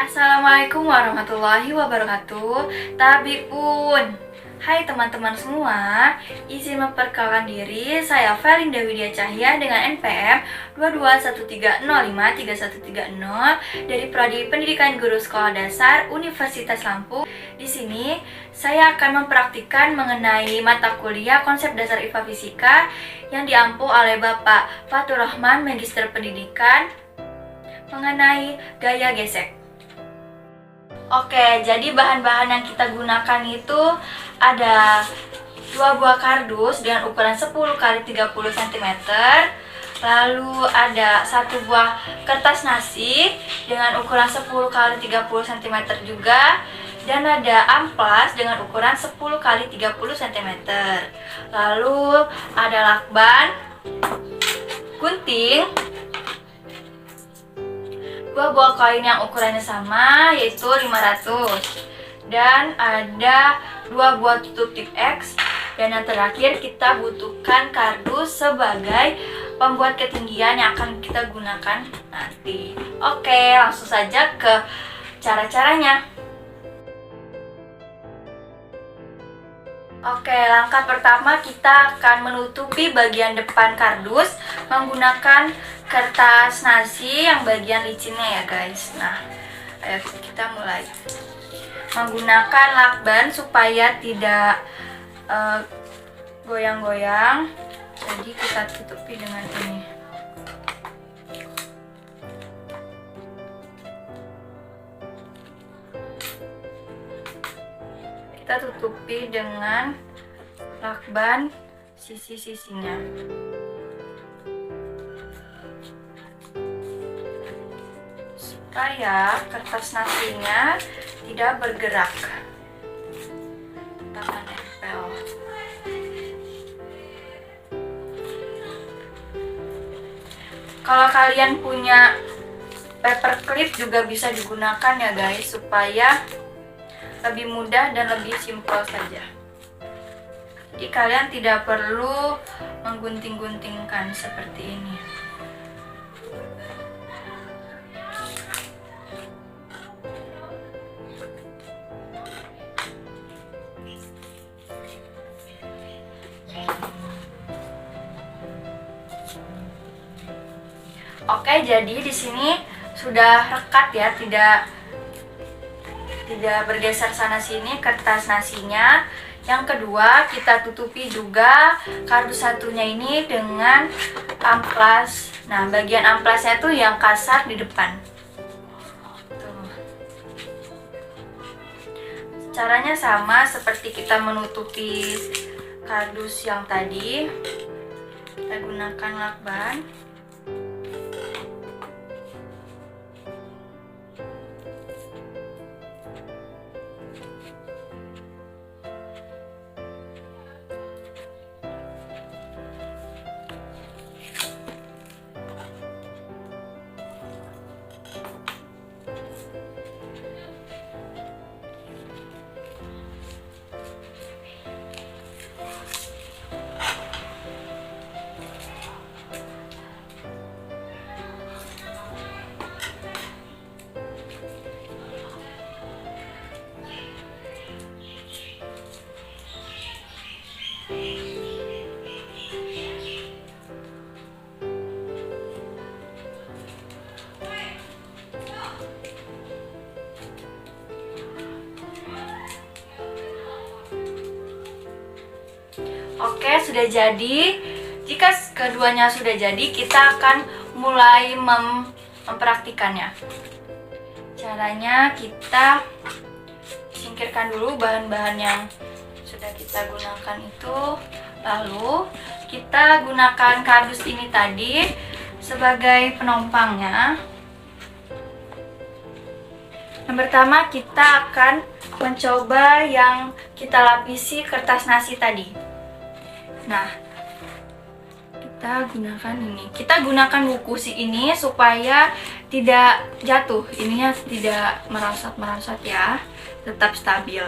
Assalamualaikum warahmatullahi wabarakatuh. Tabiun. Hai teman-teman semua, izin memperkenalkan diri, saya Felinda Widya Cahya dengan NPM 2213053130 dari Prodi Pendidikan Guru Sekolah Dasar Universitas Lampung. Di sini saya akan mempraktikkan mengenai mata kuliah konsep dasar IPA Fisika yang diampu oleh Bapak Fatur Rahman, Magister Pendidikan, mengenai gaya gesek. Oke, jadi bahan-bahan yang kita gunakan itu ada 2 buah kardus dengan ukuran 10 x 30 cm. Lalu ada 1 buah kertas nasi dengan ukuran 10 x 30 cm juga. Dan ada amplas dengan ukuran 10 x 30 cm. Lalu ada lakban, gunting, 2 buah koin yang ukurannya sama yaitu 500, dan ada 2 buah tutup tip X, dan yang terakhir kita butuhkan kardus sebagai pembuat ketinggian yang akan kita gunakan nanti. Oke, langsung saja ke cara-caranya. Oke, langkah pertama kita akan menutupi bagian depan kardus menggunakan kertas nasi yang bagian licinnya ya guys. Nah, ayo kita mulai. Menggunakan lakban supaya tidak goyang-goyang. Jadi kita tutupi dengan ini. Kita tutupi dengan lakban sisi-sisinya. Supaya kertas nasinya tidak bergerak. Kita akan nempel. Kalau kalian punya paper clip juga bisa digunakan ya guys, supaya lebih mudah dan lebih simpel saja. Jadi kalian tidak perlu menggunting-guntingkan seperti ini. Oke, jadi di sini sudah rekat ya, tidak bergeser sana sini kertas nasinya. Yang kedua, kita tutupi juga kardus satunya ini dengan amplas. Nah, bagian amplasnya tuh yang kasar di depan. Tuh. Caranya sama seperti kita menutupi kardus yang tadi. Kita gunakan lakban. Oke, sudah jadi. Jika keduanya sudah jadi, kita akan mulai mempraktikannya. Caranya kita singkirkan dulu bahan-bahan yang sudah kita gunakan itu. Lalu kita gunakan kardus ini tadi sebagai penompangnya. Yang pertama kita akan mencoba yang kita lapisi kertas nasi tadi. Nah, kita gunakan ini. Kita gunakan buku si ini supaya tidak jatuh. Ininya tidak merosot-merosot ya, tetap stabil.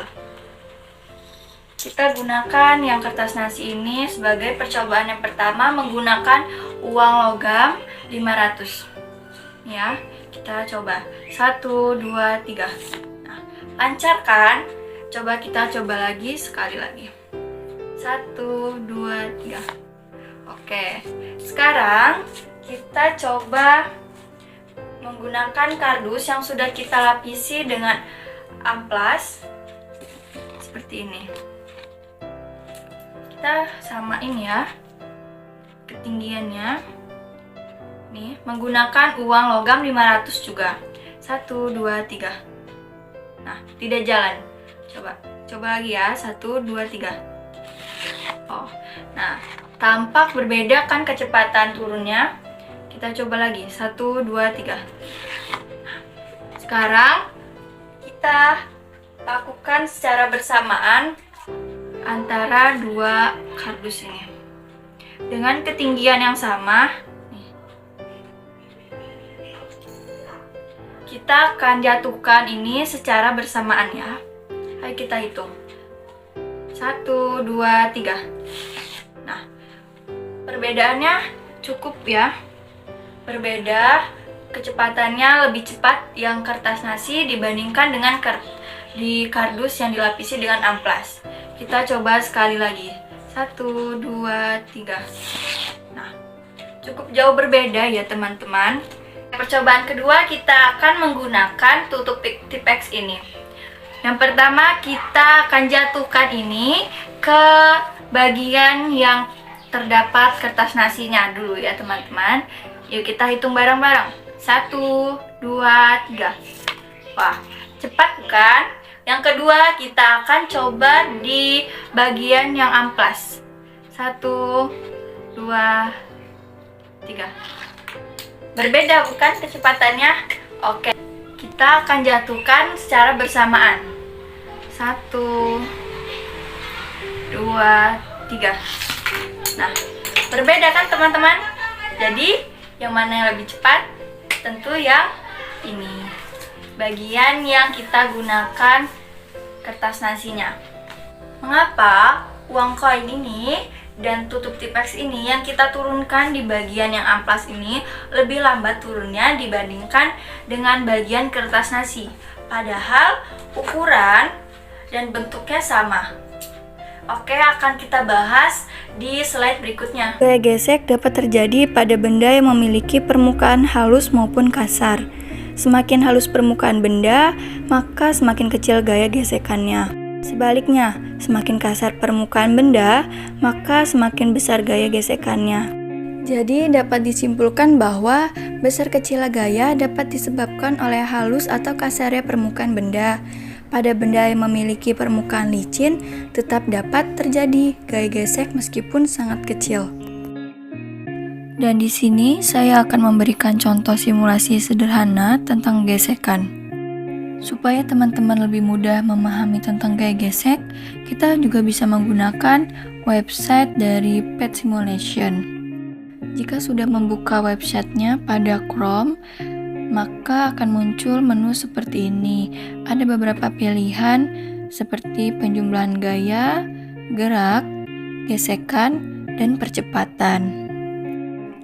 Kita gunakan yang kertas nasi ini sebagai percobaan yang pertama menggunakan uang logam 500. Nih ya, kita coba 1, 2, 3. Nah, lancar kan? Coba kita coba lagi sekali lagi. 1, 2, 3. Oke, sekarang kita coba menggunakan kardus yang sudah kita lapisi dengan amplas seperti ini. Kita samain ya ketinggiannya. Nih, menggunakan uang logam 500 juga. 1, 2, 3. Nah, tidak jalan. Coba lagi ya. 1, 2, 3. Oh, nah, tampak berbeda kan kecepatan turunnya. Kita coba lagi. 1, 2, 3. Sekarang kita lakukan secara bersamaan antara dua kardus ini dengan ketinggian yang sama. Kita akan jatuhkan ini secara bersamaan ya. Ayo kita hitung. 1, 2, 3. Nah, perbedaannya cukup ya. Berbeda, kecepatannya lebih cepat yang kertas nasi dibandingkan dengan di kardus yang dilapisi dengan amplas. Kita coba sekali lagi. 1, 2, 3. Nah, cukup jauh berbeda ya teman-teman. Percobaan kedua kita akan menggunakan tutup Tipex ini. Yang pertama kita akan jatuhkan ini ke bagian yang terdapat kertas nasinya dulu ya teman-teman. Yuk kita hitung bareng-bareng. 1, 2, 3. Wah, cepat bukan? Yang kedua kita akan coba di bagian yang amplas. 1, 2, 3. Berbeda bukan kecepatannya? Oke, kita akan jatuhkan secara bersamaan. 1, 2, 3. Nah, berbeda kan teman-teman? Jadi, yang mana yang lebih cepat? Tentu yang ini. Bagian yang kita gunakan kertas nasinya. Mengapa uang koin ini dan tutup Tipex ini yang kita turunkan di bagian yang amplas ini lebih lambat turunnya dibandingkan dengan bagian kertas nasi? Padahal ukuran dan bentuknya sama. Oke, akan kita bahas di slide berikutnya. Gaya gesek dapat terjadi pada benda yang memiliki permukaan halus maupun kasar. Semakin halus permukaan benda, maka semakin kecil gaya gesekannya. Sebaliknya, semakin kasar permukaan benda, maka semakin besar gaya gesekannya. Jadi, dapat disimpulkan bahwa besar kecilnya gaya dapat disebabkan oleh halus atau kasarnya permukaan benda. Pada benda yang memiliki permukaan licin, tetap dapat terjadi gaya gesek meskipun sangat kecil. Dan di sini saya akan memberikan contoh simulasi sederhana tentang gesekan. Supaya teman-teman lebih mudah memahami tentang gaya gesek, kita juga bisa menggunakan website dari Pet Simulation. Jika sudah membuka websitenya pada Chrome, maka akan muncul menu seperti ini. Ada beberapa pilihan seperti penjumlahan gaya, gerak, gesekan, dan percepatan.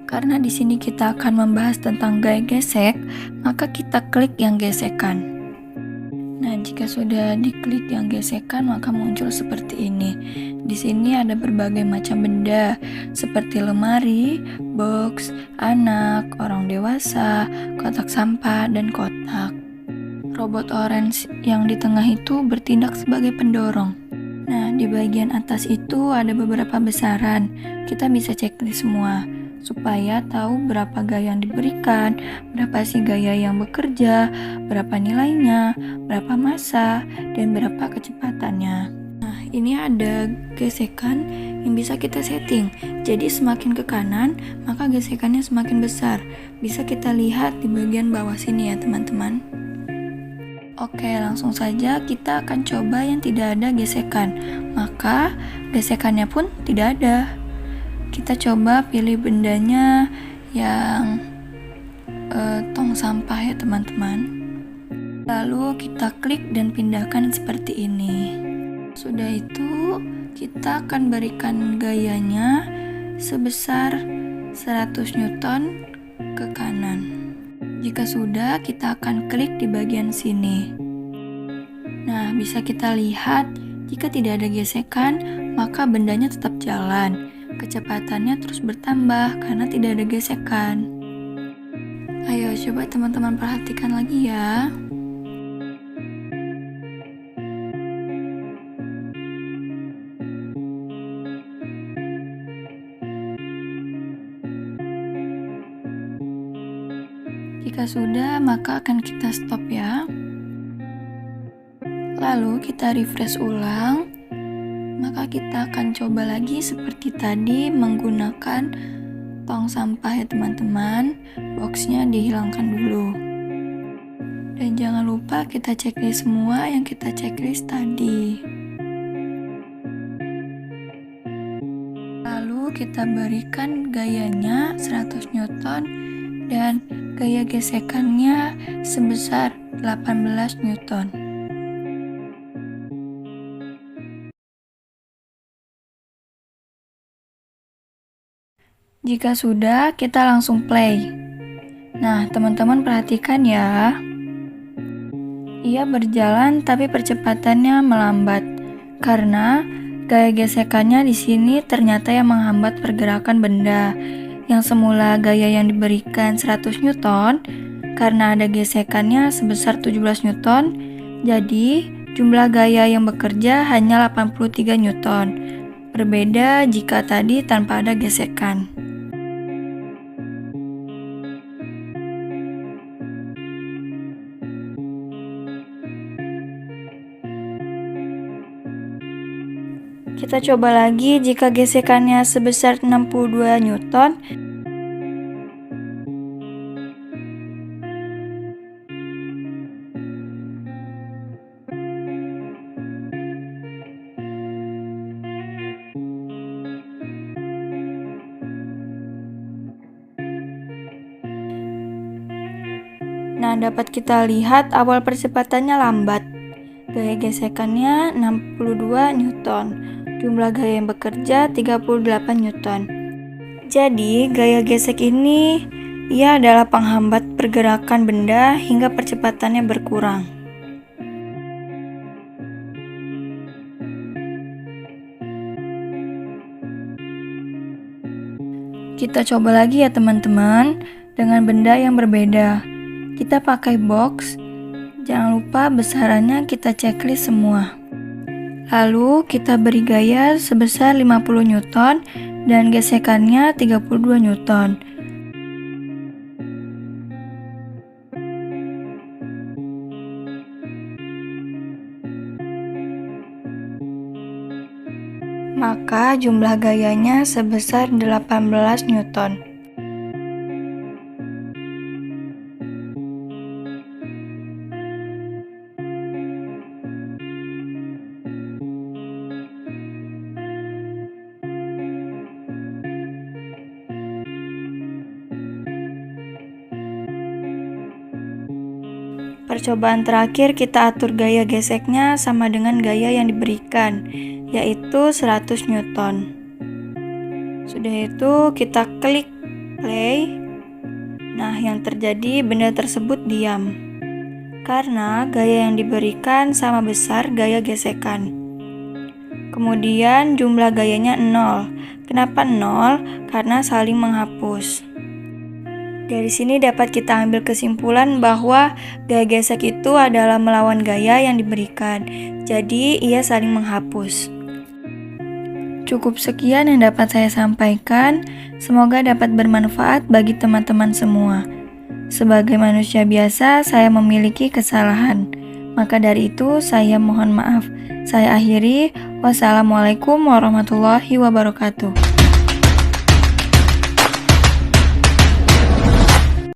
Karena di sini kita akan membahas tentang gaya gesek, maka kita klik yang gesekan. Nah, jika sudah diklik yang gesekan, maka muncul seperti ini. Di sini ada berbagai macam benda, seperti lemari, box, anak, orang dewasa, kotak sampah, dan kotak. Robot orange yang di tengah itu bertindak sebagai pendorong. Nah, di bagian atas itu ada beberapa besaran. Kita bisa checklist semua, supaya tahu berapa gaya yang diberikan, berapa sih gaya yang bekerja, berapa nilainya, berapa massa, dan berapa kecepatannya. Nah, ini ada gesekan yang bisa kita setting. Jadi semakin ke kanan, maka gesekannya semakin besar. Bisa kita lihat di bagian bawah sini ya teman-teman. Oke, langsung saja kita akan coba yang tidak ada gesekan. Maka gesekannya pun tidak ada. Kita coba pilih bendanya yang tong sampah ya teman-teman. Lalu kita klik dan pindahkan seperti ini. Sudah itu kita akan berikan gayanya sebesar 100 Newton ke kanan. Jika sudah, kita akan klik di bagian sini. Nah, bisa kita lihat jika tidak ada gesekan, maka bendanya tetap jalan. Kecepatannya terus bertambah karena tidak ada gesekan. Ayo coba teman-teman perhatikan lagi ya. Jika sudah, maka akan kita stop ya. Lalu kita refresh ulang. Maka kita akan coba lagi seperti tadi menggunakan tong sampah ya teman-teman. Boxnya dihilangkan dulu. Dan jangan lupa kita checklist semua yang kita checklist tadi. Lalu kita berikan gayanya 100 Newton dan gaya gesekannya sebesar 18 Newton. Jika sudah, kita langsung play. Nah, teman-teman perhatikan ya. Ia berjalan tapi percepatannya melambat karena gaya gesekannya di sini ternyata yang menghambat pergerakan benda. Yang semula gaya yang diberikan 100 Newton, karena ada gesekannya sebesar 17 Newton, jadi jumlah gaya yang bekerja hanya 83 Newton. Berbeda jika tadi tanpa ada gesekan. Kita coba lagi jika gesekannya sebesar 62 Newton. Nah, dapat kita lihat awal percepatannya lambat. Gaya gesekannya 62 Newton. Jumlah gaya yang bekerja 38 Newton. Jadi, gaya gesek ini ia adalah penghambat pergerakan benda hingga percepatannya berkurang. Kita coba lagi ya teman-teman, dengan benda yang berbeda. Kita pakai box. Jangan lupa besarannya kita checklist semua. Lalu kita beri gaya sebesar 50 Newton dan gesekannya 32 Newton. Maka jumlah gayanya sebesar 18 Newton. Percobaan terakhir kita atur gaya geseknya sama dengan gaya yang diberikan, yaitu 100 Newton. Sudah itu kita klik play. Nah, yang terjadi benda tersebut diam karena gaya yang diberikan sama besar gaya gesekan. Kemudian jumlah gayanya 0. Kenapa 0? Karena saling menghapus. Dari sini dapat kita ambil kesimpulan bahwa gaya gesek itu adalah melawan gaya yang diberikan. Jadi, ia saling menghapus. Cukup sekian yang dapat saya sampaikan. Semoga dapat bermanfaat bagi teman-teman semua. Sebagai manusia biasa, saya memiliki kesalahan. Maka dari itu, saya mohon maaf. Saya akhiri. Wassalamualaikum warahmatullahi wabarakatuh.